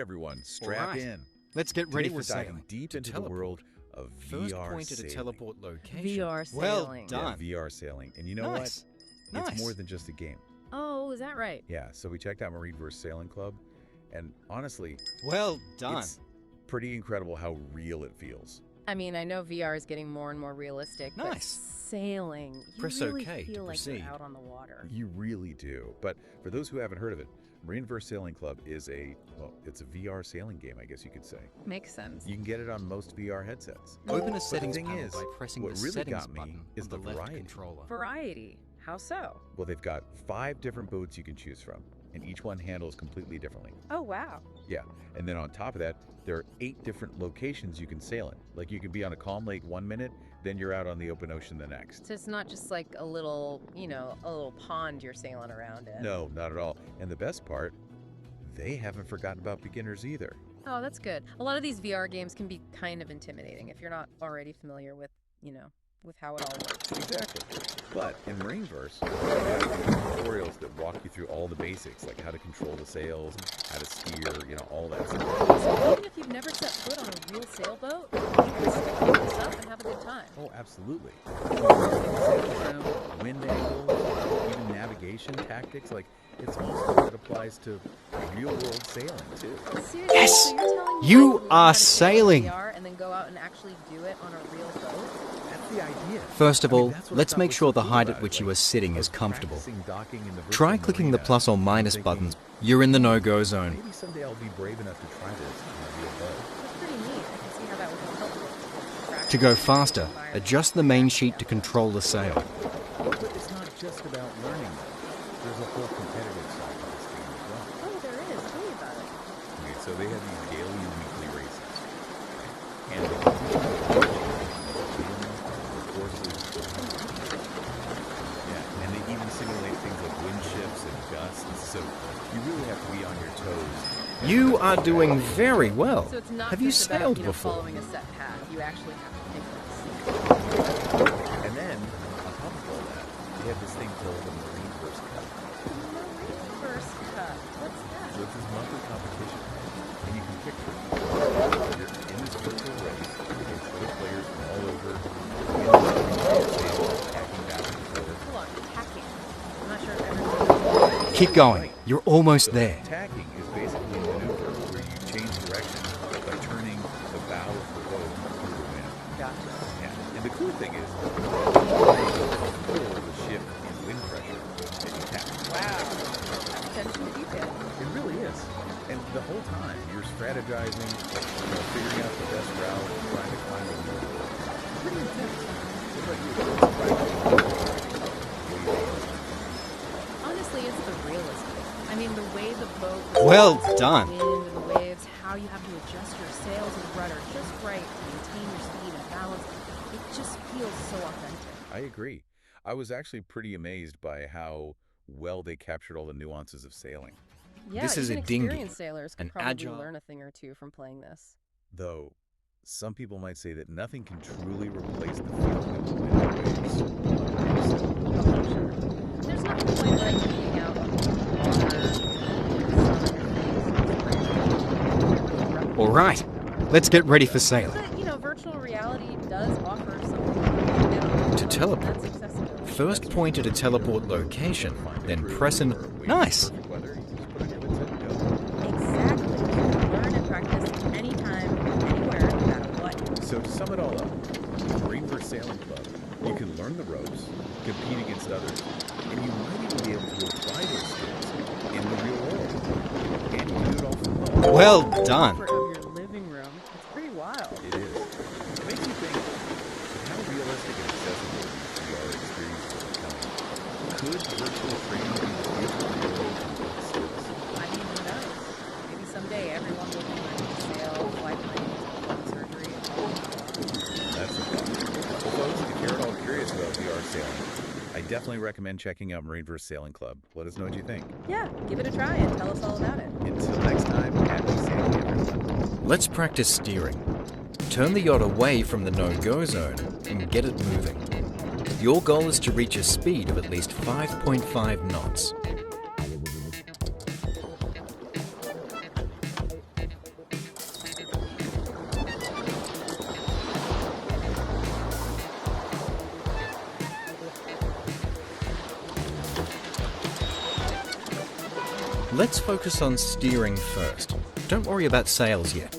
everyone, strap in. Let's get ready Today we're for diving sailing. deep into the world of First VR point at a sailing. teleport location. VR sailing. Well done. Yeah, VR sailing. And you know Nice. what? Nice. It's more than just a game. Oh, is that right? Yeah, so we checked out MarineVerse Sailing Club, and honestly, Well done. it's pretty incredible how real it feels. I mean, I know VR is getting more and more realistic, but Nice. sailing, you Press really OK to feel like proceed. you're out on the water. You really do. But for those who haven't heard of it, MarineVerse Sailing Club is it's a VR sailing game, I guess you could say. Makes sense. You can get it on most VR headsets. Open a But settings the thing panel is, by pressing what the really settings got me button is on the the left variety. controller. Variety. How so? Well, they've got 5 different boats you can choose from, and each one handles completely differently. Oh, wow. Yeah, and then on top of that, there are 8 different locations you can sail in. Like you can be on a calm lake 1 minute, then you're out on the open ocean the next. So it's not just like a little, a little pond you're sailing around in. No, not at all. And the best part, they haven't forgotten about beginners either. Oh, that's good. A lot of these VR games can be kind of intimidating if you're not already familiar with, with how it all works. Exactly. But in MarineVerse, they have tutorials that walk you through all the basics, like how to control the sails, how to steer, all that stuff. So even if you've never set foot on a real sailboat, you can stick with this up and have a good time. Oh, absolutely. Sail around, wind angles, even navigation tactics, it's all stuff that applies to real-world sailing, too. Seriously, Yes! so you're telling me You I can learn are how to sail in sailing. VR and then go out and actually do it on a real boat? That's the idea. First of all, that's what I let's thought make was sure so the cool height about at it. which you are sitting I is was comfortable. practicing docking in the Try virtual clicking the marina, plus or minus thinking, buttons. You're in the no-go zone. maybe someday I'll be brave enough to try this on a real boat. That's pretty neat. I can see how that would be helpful. To go faster, adjust the main sheet to control the sail. But it's not just about learning, though. There's a whole competitive side to this game as well. Oh, there is. Tell me about it. Okay, so they have these daily and weekly races. And they compete courses. Yeah, and they even simulate things like wind shifts and gusts, so you really have to be on your toes. You are doing very well. So it's not Have you just sailed about, before? following a set path. You actually have to think like And then, on top of all that, they have this thing called the MarineVerse Cup. MarineVerse Cup. What's that? So it's this monthly competition, and you can pick from you're in this virtual race against other players from all over, tacking back and forth. Hold on, tacking. I'm not sure if everyone... Keep going. You're almost there. Tacking is basically a maneuver where you change direction by turning the bow of the boat through the wind. Gotcha. Yeah. And the cool thing is, you control the shift in wind pressure as you tack. Wow. That's attention to detail. It really is. And the whole time, you're strategizing, figuring out the best route, trying to climb a new route. Pretty intense. What about you? Honestly, it's the realism. I mean, the way the boat... Well responds to done. The wind and the waves, how you have to adjust your sails and rudder just right to maintain your speed and balance. It just feels so authentic. I agree. I was actually pretty amazed by how well they captured all the nuances of sailing. Yeah, This is even a dinghy, experienced sailors can an probably agile- learn a thing or two from playing this. Though, some people might say that nothing can truly replace the feeling of the wind and waves. Oh, I'm sure. There's nothing quite like being out on the water. All right, let's get ready for sailing. But, virtual reality does offer something. To teleport, That's accessible. first point at a teleport location, then press and... Nice! Perfect weather, you just put on your headset and go. Exactly. You can learn and practice anytime, anywhere, no matter what. So to sum it all up, with MarineVerse Sailing Club, you can learn the ropes, compete against others, and you might even be able to apply those skills in the real world. And you can do it all from home. Well done. Comfort of your living room. It's pretty wild. It is. It makes you think of how realistic and accessible these VR experiences are becoming. Could virtual training be the future of real world complex skills? I mean, who knows? Maybe someday everyone will be learning to sail, fly planes, perform surgery, and all of that. That's the fun. Well, folks, if you're at all curious about VR sailing, I definitely recommend checking out MarineVerse Sailing Club. Let us know what you think. Yeah, give it a try and tell us all about it. Until next time, happy sailing, everyone. Let's practice steering. Turn the yacht away from the no-go zone and get it moving. Your goal is to reach a speed of at least 5.5 knots. Let's focus on steering first. Don't worry about sails yet.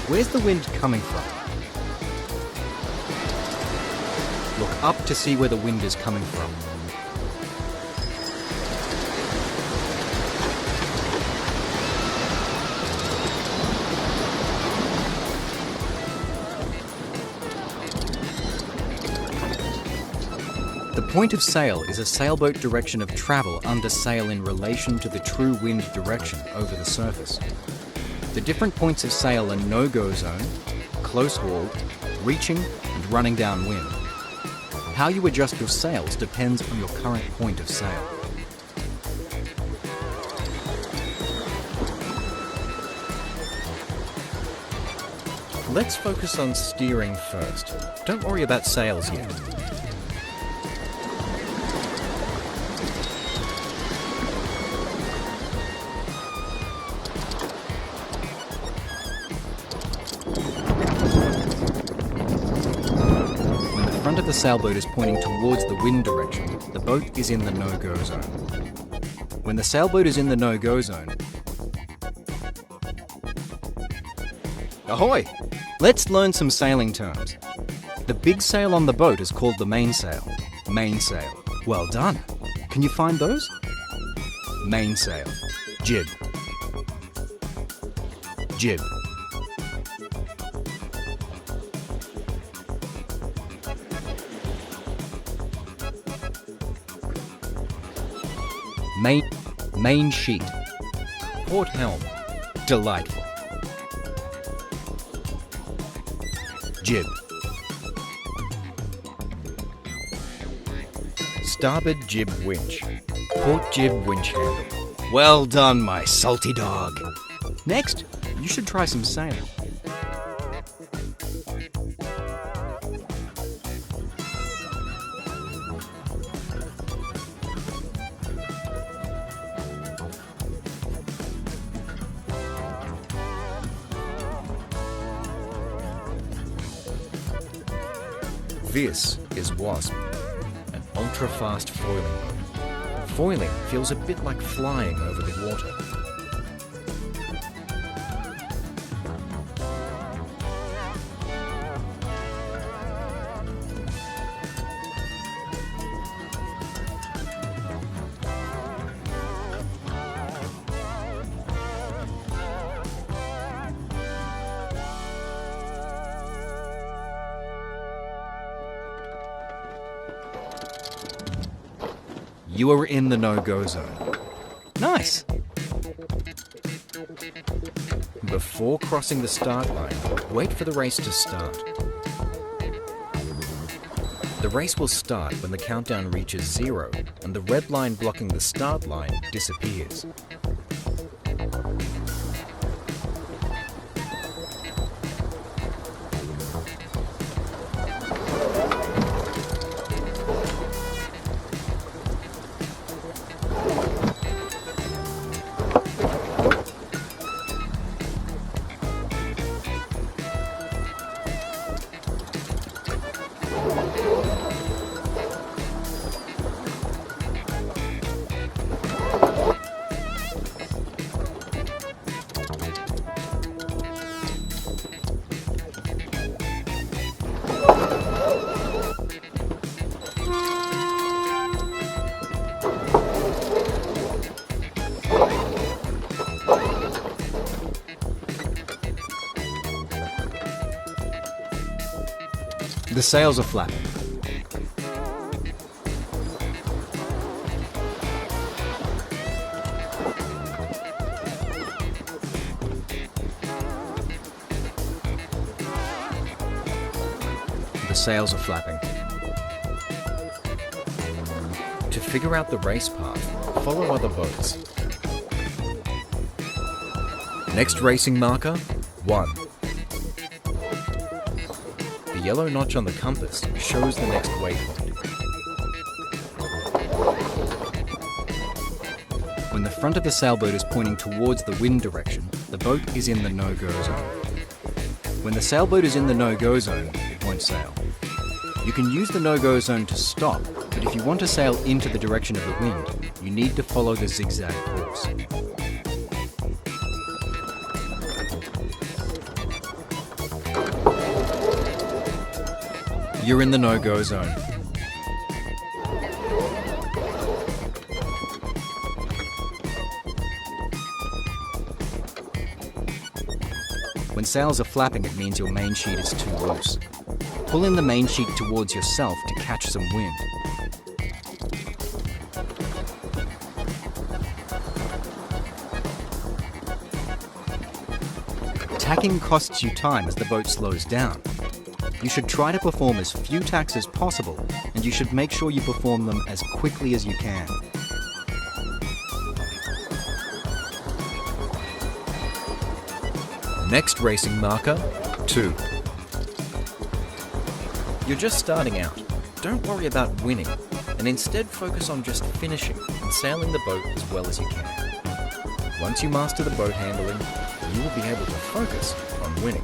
Where's the wind coming from? Look up to see where the wind is coming from. The point of sail is a sailboat direction of travel under sail in relation to the true wind direction over the surface. The different points of sail are no-go zone, close haul, reaching, and running downwind. How you adjust your sails depends on your current point of sail. Let's focus on steering first. Don't worry about sails yet. The front of the sailboat is pointing towards the wind direction. The boat is in the no-go zone. When the sailboat is in the no-go zone... Ahoy! Let's learn some sailing terms. The big sail on the boat is called the mainsail. Mainsail. Well done. Can you find those? Mainsail. Jib. Jib. Main sheet. Port helm. Delightful. Jib. Starboard jib winch. Port jib winch handle. Well done, my salty dog. Next, you should try some sailing. This is Wasp, an ultra-fast foiling boat. Foiling feels a bit like flying over the water. You are in the no-go zone. Nice! Before crossing the start line, wait for the race to start. The race will start when the countdown reaches 0 and the red line blocking the start line disappears. The sails are flapping. the sails are flapping. To figure out the race path, follow other boats. Next racing marker, 1. The yellow notch on the compass shows the next waypoint. When the front of the sailboat is pointing towards the wind direction, the boat is in the no-go zone. When the sailboat is in the no-go zone, it won't sail. You can use the no-go zone to stop, but if you want to sail into the direction of the wind, you need to follow the zigzag course. You're in the no-go zone. When sails are flapping, it means your main sheet is too loose. Pull in the main sheet towards yourself to catch some wind. Tacking costs you time as the boat slows down. You should try to perform as few tacks as possible, and you should make sure you perform them as quickly as you can. Next racing marker, 2. You're just starting out. Don't worry about winning, and instead focus on just finishing and sailing the boat as well as you can. Once you master the boat handling, you will be able to focus on winning.